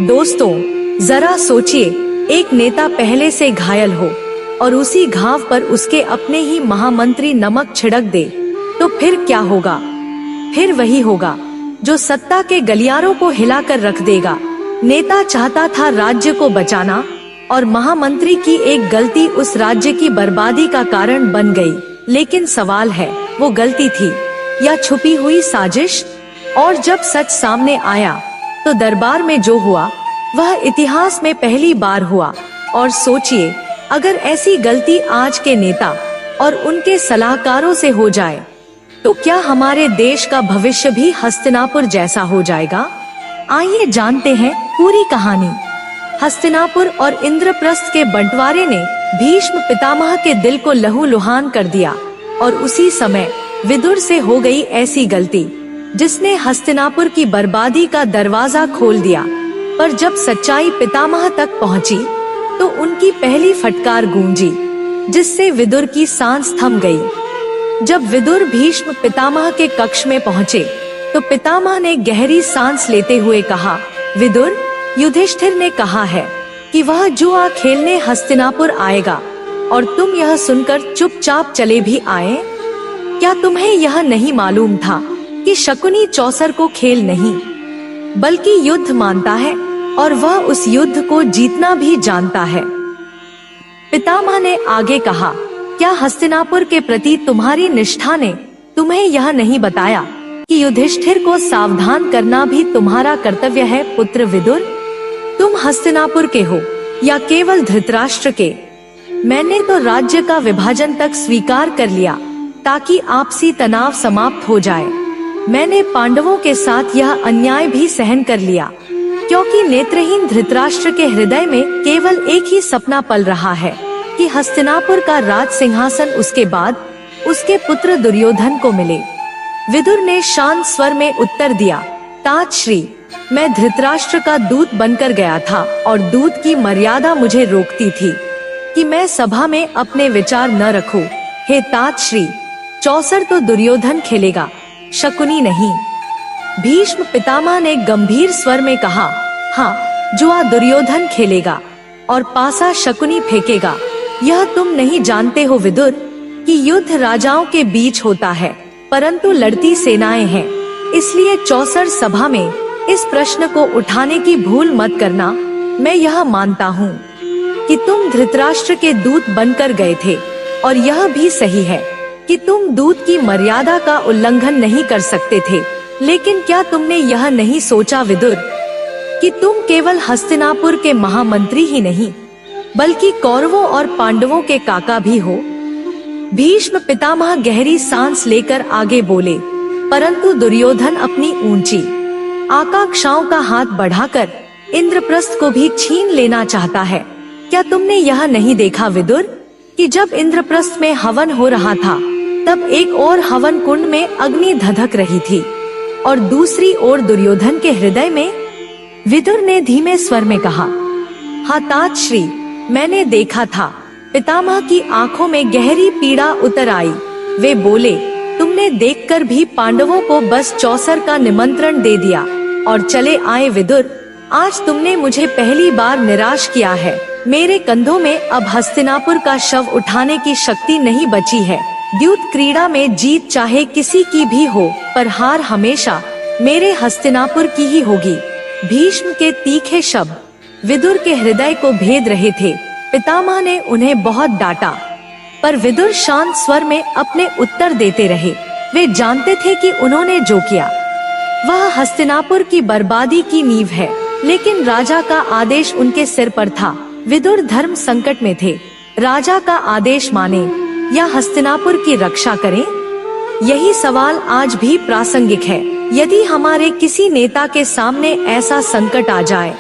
दोस्तों, जरा सोचिए, एक नेता पहले से घायल हो और उसी घाव पर उसके अपने ही महामंत्री नमक छिड़क दे, तो फिर क्या होगा? फिर वही होगा जो सत्ता के गलियारों को हिलाकर रख देगा। नेता चाहता था राज्य को बचाना और महामंत्री की एक गलती उस राज्य की बर्बादी का कारण बन गई। लेकिन सवाल है, वो गलती थी या छुपी हुई साजिश? और जब सच सामने आया तो दरबार में जो हुआ वह इतिहास में पहली बार हुआ। और सोचिए, अगर ऐसी गलती आज के नेता और उनके सलाहकारों से हो जाए तो क्या हमारे देश का भविष्य भी हस्तिनापुर जैसा हो जाएगा? आइए जानते हैं पूरी कहानी। हस्तिनापुर और इंद्रप्रस्थ के बंटवारे ने भीष्म पितामह के दिल को लहूलुहान कर दिया और उसी समय विदुर से हो गई ऐसी गलती जिसने हस्तिनापुर की बर्बादी का दरवाजा खोल दिया। पर जब सच्चाई पितामह तक पहुंची तो उनकी पहली फटकार गूंजी, जिससे विदुर की सांस थम गई। जब विदुर भीष्म पितामह के कक्ष में पहुंचे तो पितामह ने गहरी सांस लेते हुए कहा, विदुर, युधिष्ठिर ने कहा है कि वह जुआ खेलने हस्तिनापुर आएगा और तुम यह सुनकर चुपचाप चले भी आए। क्या तुम्हें यह नहीं मालूम था कि शकुनी चौसर को खेल नहीं बल्कि युद्ध मानता है और वह उस युद्ध को जीतना भी जानता है? पितामह ने आगे कहा, क्या हस्तिनापुर के प्रति तुम्हारी निष्ठा ने तुम्हें यह नहीं बताया कि युधिष्ठिर को सावधान करना भी तुम्हारा कर्तव्य है? पुत्र विदुर, तुम हस्तिनापुर के हो या केवल धृतराष्ट्र के? मैंने तो राज्य का विभाजन तक स्वीकार कर लिया ताकि आपसी तनाव समाप्त हो जाए। मैंने पांडवों के साथ यह अन्याय भी सहन कर लिया, क्योंकि नेत्रहीन धृतराष्ट्र के हृदय में केवल एक ही सपना पल रहा है कि हस्तिनापुर का राज सिंहासन उसके बाद उसके पुत्र दुर्योधन को मिले। विदुर ने शांत स्वर में उत्तर दिया, तातश्री, मैं धृतराष्ट्र का दूत बनकर गया था और दूत की मर्यादा मुझे रोकती थी कि मैं सभा में अपने विचार न रखूं। हे तातश्री, चौसर तो दुर्योधन खेलेगा, शकुनी नहीं। भीष्म पितामह ने गंभीर स्वर में कहा, हाँ, जुआ दुर्योधन खेलेगा और पासा शकुनी फेंकेगा। यह तुम नहीं जानते हो विदुर कि युद्ध राजाओं के बीच होता है, परंतु लड़ती सेनाएं हैं। इसलिए चौसर सभा में इस प्रश्न को उठाने की भूल मत करना। मैं यह मानता हूँ कि तुम धृतराष्ट्र के दूत बनकर गए थे और यह भी सही है कि तुम दूत की मर्यादा का उल्लंघन नहीं कर सकते थे। लेकिन क्या तुमने यह नहीं सोचा विदुर कि तुम केवल हस्तिनापुर के महामंत्री ही नहीं बल्कि कौरवों और पांडवों के काका भी हो? भीष्म पितामह गहरी सांस लेकर आगे बोले, परंतु दुर्योधन अपनी ऊंची आकांक्षाओं का हाथ बढ़ाकर इंद्रप्रस्थ को भी छीन लेना चाहता है। क्या तुमने यह नहीं देखा विदुर कि जब इंद्रप्रस्थ में हवन हो रहा था तब एक और हवन कुंड में अग्नि धधक रही थी और दूसरी ओर दुर्योधन के हृदय में? विदुर ने धीमे स्वर में कहा, हाँ तातश्री, मैंने देखा था। पितामह की आंखों में गहरी पीड़ा उतर आई। वे बोले, तुमने देखकर भी पांडवों को बस चौसर का निमंत्रण दे दिया और चले आए विदुर। आज तुमने मुझे पहली बार निराश किया है। मेरे कंधों में अब हस्तिनापुर का शव उठाने की शक्ति नहीं बची है। द्यूत क्रीड़ा में जीत चाहे किसी की भी हो, पर हार हमेशा मेरे हस्तिनापुर की ही होगी। भीष्म के तीखे शब्द विदुर के हृदय को भेद रहे थे। पितामह ने उन्हें बहुत डांटा, पर विदुर शांत स्वर में अपने उत्तर देते रहे। वे जानते थे कि उन्होंने जो किया वह हस्तिनापुर की बर्बादी की नींव है, लेकिन राजा का आदेश उनके सिर पर था। विदुर धर्म संकट में थे। राजा का आदेश माने या हस्तिनापुर की रक्षा करें? यही सवाल आज भी प्रासंगिक है। यदि हमारे किसी नेता के सामने ऐसा संकट आ जाए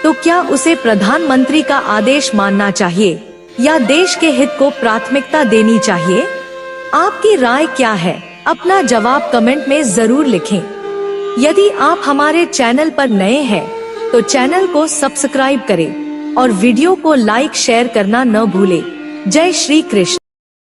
तो क्या उसे प्रधानमंत्री का आदेश मानना चाहिए या देश के हित को प्राथमिकता देनी चाहिए? आपकी राय क्या है? अपना जवाब कमेंट में जरूर लिखें। यदि आप हमारे चैनल पर नए हैं तो चैनल को सब्सक्राइब करें और वीडियो को लाइक शेयर करना न भूलें। जय श्री कृष्ण।